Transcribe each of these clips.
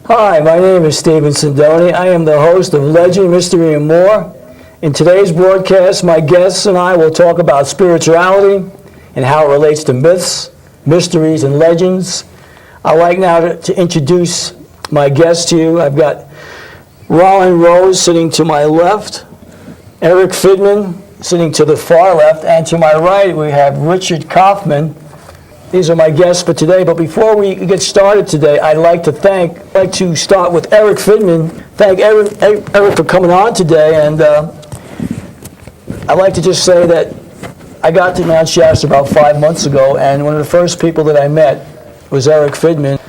Hi, my name is Stephen Sindoni. I am the host of Legend, Mystery, and More. In today's broadcast, my guests and I will talk about spirituality and how it relates to myths, mysteries, and legends. I'd like now to introduce my guests to you. I've got Rollin Rose sitting to my left, ERIK FIDMAN sitting to the far left, and to my right we have Richard KAUFMAN. These are my guests for today, but before we get started today, I'd like to start with ERIK FIDMAN. Thank ERIK for coming on today, and I'd like to just say that I got to Mount Shasta about 5 months ago, and one of the first people that I met was ERIK FIDMAN.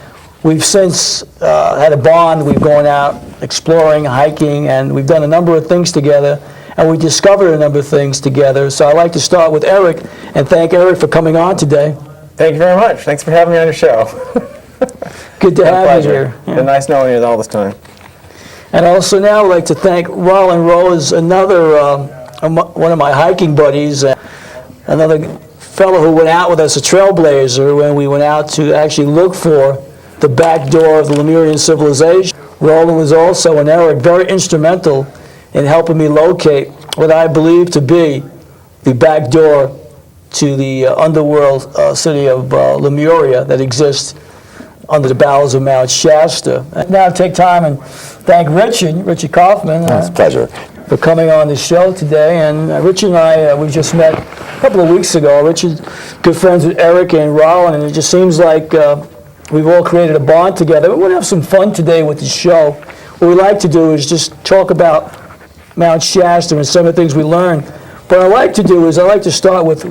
We've since had a bond. We've gone out exploring, hiking, and we've done a number of things together, and we discovered a number of things together. So I'd like to start with ERIK and thank ERIK for coming on today. Thank you very much. Thanks for having me on your show. Good to have you here. Yeah. Been nice knowing you all this time. And also now I'd like to thank Rollin Rose, another one of my hiking buddies, another fellow who went out with us, a trailblazer, when we went out to actually look for the back door of the Lemurian civilization. Rollin was also, and ERIK, very instrumental in helping me locate what I believe to be the back door to the underworld city of Lemuria that exists under the bowels of Mount Shasta. And now take time and thank Richard KAUFMAN. It's a pleasure. For coming on the show today. And Richard and I, we just met a couple of weeks ago. Richard's good friends with ERIK and Rollin, and it just seems like we've all created a bond together. We're going to have some fun today with the show. What we like to do is just talk about Mount Shasta and some of the things we learned. What I like to do is I like to start with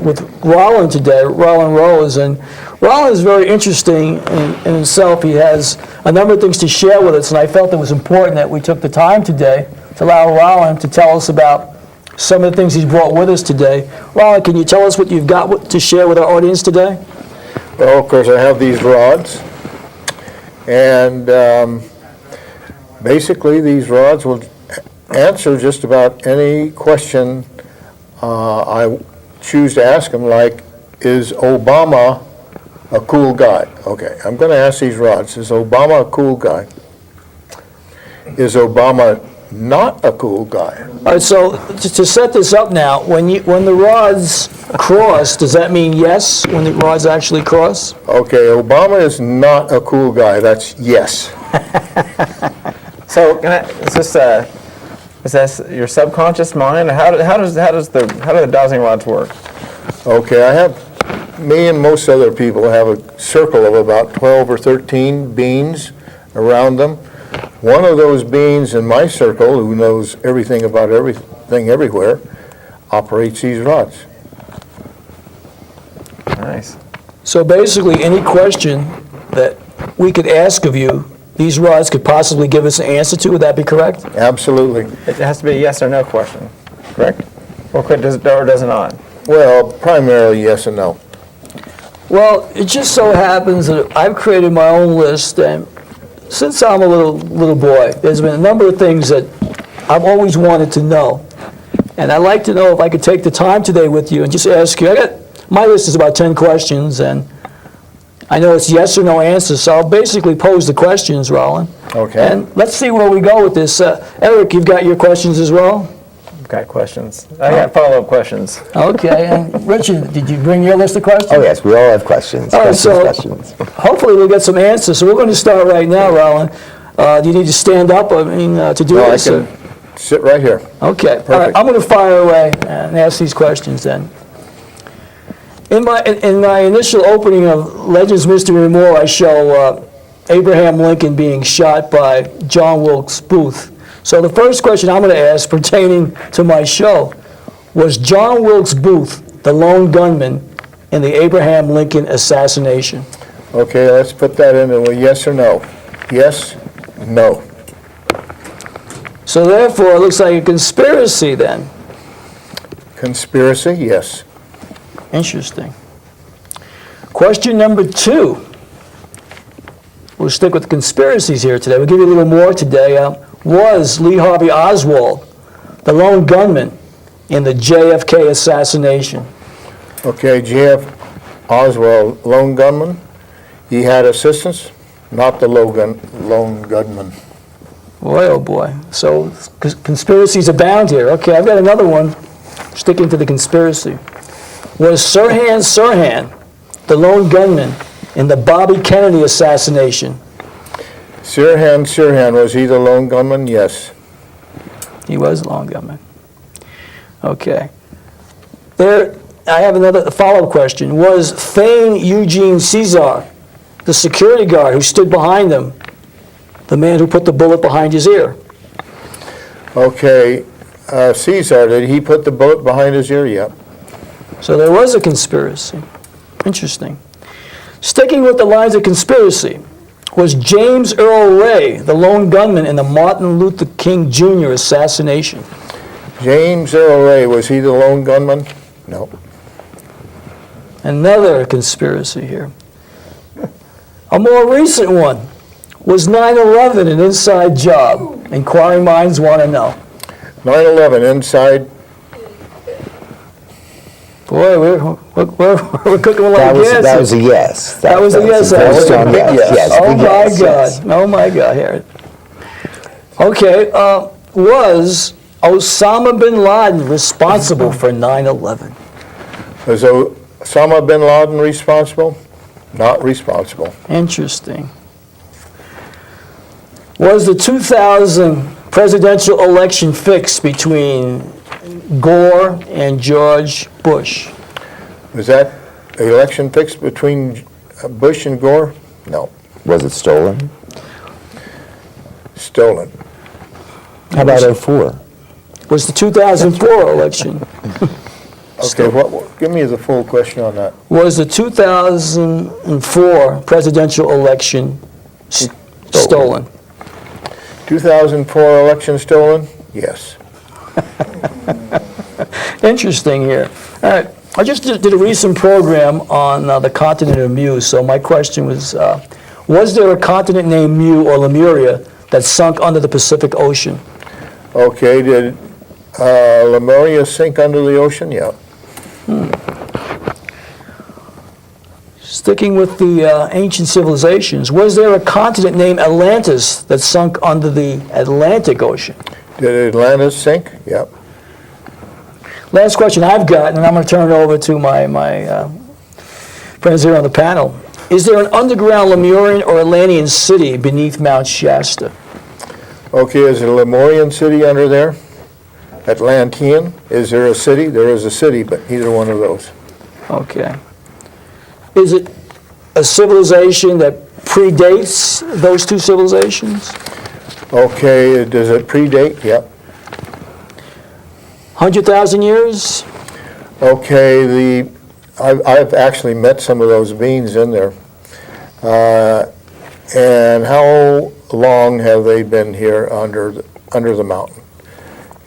Rollin today, Rollin Rose. And Rollin is very interesting in himself. He has a number of things to share with us, and I felt it was important that we took the time today to allow Rollin to tell us about some of the things he's brought with us today. Rollin, can you tell us what you've got to share with our audience today? Well, of course, I have these rods, and basically these rods will answer just about any question I choose to ask them, like, is Obama a cool guy? Okay, I'm going to ask these rods, is Obama a cool guy? Is Obama not a cool guy? All right, so to set this up now, when the rods cross, does that mean yes, when the rods actually cross? Okay, Obama is not a cool guy. That's yes. So, is this your subconscious mind? How do the dowsing rods work? Okay, me and most other people have a circle of about 12 or 13 beings around them. One of those beings in my circle, who knows everything about everything everywhere, operates these rods. Nice. So basically, any question that we could ask of you, these rods could possibly give us an answer to. Would that be correct? Absolutely. It has to be a yes or no question, correct? Or does it not? Well, primarily yes and no. Well, it just so happens that I've created my own list, and since I'm a little boy, there's been a number of things that I've always wanted to know. And I'd like to know if I could take the time today with you and just ask you. My list is about 10 questions, and I know it's yes or no answers, so I'll basically pose the questions, Rollin. Okay. And let's see where we go with this. ERIK, you've got your questions as well? I've got questions. I got follow-up questions. Okay. And Richard, did you bring your list of questions? Oh yes, we all have questions. All right, questions. Hopefully we'll get some answers. So we're going to start right now, Rollin. Do you need to stand up? To do this? I can sit right here. Okay. Perfect. All right. I'm going to fire away and ask these questions then. In my initial opening of Legends, Mystery, and More, I show Abraham Lincoln being shot by John Wilkes Booth. So the first question I'm going to ask pertaining to my show, was John Wilkes Booth the lone gunman in the Abraham Lincoln assassination? Okay, let's put that in a yes or no. Yes, no. So therefore, it looks like a conspiracy then. Conspiracy, yes. Interesting. Question number 2. We'll stick with conspiracies here today. We'll give you a little more today. Was Lee Harvey Oswald the lone gunman in the JFK assassination? Okay, J.F. Oswald, lone gunman. He had assistance, not the lone gunman. Boy, oh boy. So conspiracies abound here. Okay, I've got another one. Sticking to the conspiracy. Was Sirhan Sirhan the lone gunman in the Bobby Kennedy assassination? Sirhan, was he the lone gunman? Yes. He was a lone gunman. Okay. There, I have another follow-up question. Was Thane Eugene Caesar the security guard who stood behind him, the man who put the bullet behind his ear? Okay, Caesar, did he put the bullet behind his ear? Yep. So there was a conspiracy. Interesting. Sticking with the lines of conspiracy, was James Earl Ray the lone gunman in the Martin Luther King Jr. assassination? James Earl Ray, was he the lone gunman? No. Another conspiracy here. A more recent one. Was 9/11 an inside job? Inquiring minds want to know. 9/11 inside. Boy, we're cooking with like yes. That was a yes. That was a yes. That was a strong yes. yes. Yes. Oh big my yes, God! yes. Oh my God! Here. Okay. Was Osama bin Laden responsible for 9/11? Was Osama bin Laden responsible? Not responsible. Interesting. Was the 2000 presidential election fixed between Gore and George Bush? Was that election fixed between Bush and Gore? No. Was it stolen? Stolen. How about 04? Was the 2004 election? Okay, give me the full question on that. Was the 2004 presidential election stolen? 2004 election stolen? Yes. Interesting here. All right. I just did a recent program on the continent of Mu, so my question was there a continent named Mu or Lemuria that sunk under the Pacific Ocean? Okay, did Lemuria sink under the ocean? Yeah. Sticking with the ancient civilizations, was there a continent named Atlantis that sunk under the Atlantic Ocean? Did Atlantis sink? Yep. Last question I've got, and I'm going to turn it over to my friends here on the panel. Is there an underground Lemurian or Atlantean city beneath Mount Shasta? Okay, is it a Lemurian city under there? Atlantean? Is there a city? There is a city, but neither one of those. Okay. Is it a civilization that predates those two civilizations? Okay, does it predate? Yep. 100,000 years? Okay, I've actually met some of those beings in there. And how long have they been here under the mountain?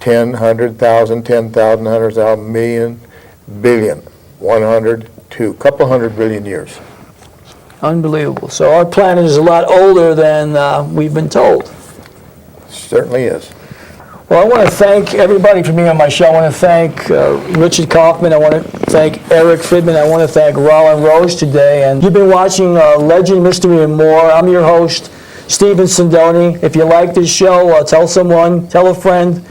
10, 100,000, 10,000, 100,000, million, billion, 100, 2, couple hundred billion years. Unbelievable. So our planet is a lot older than we've been told. Certainly is. Well, I want to thank everybody for being on my show. I want to thank Richard KAUFMAN. I want to thank ERIK, FIDMAN. I want to thank ROLLIN Rose today. And you've been watching Legend, Mystery, and More. I'm your host, Stephen Sindoni. If you like this show, tell someone, tell a friend.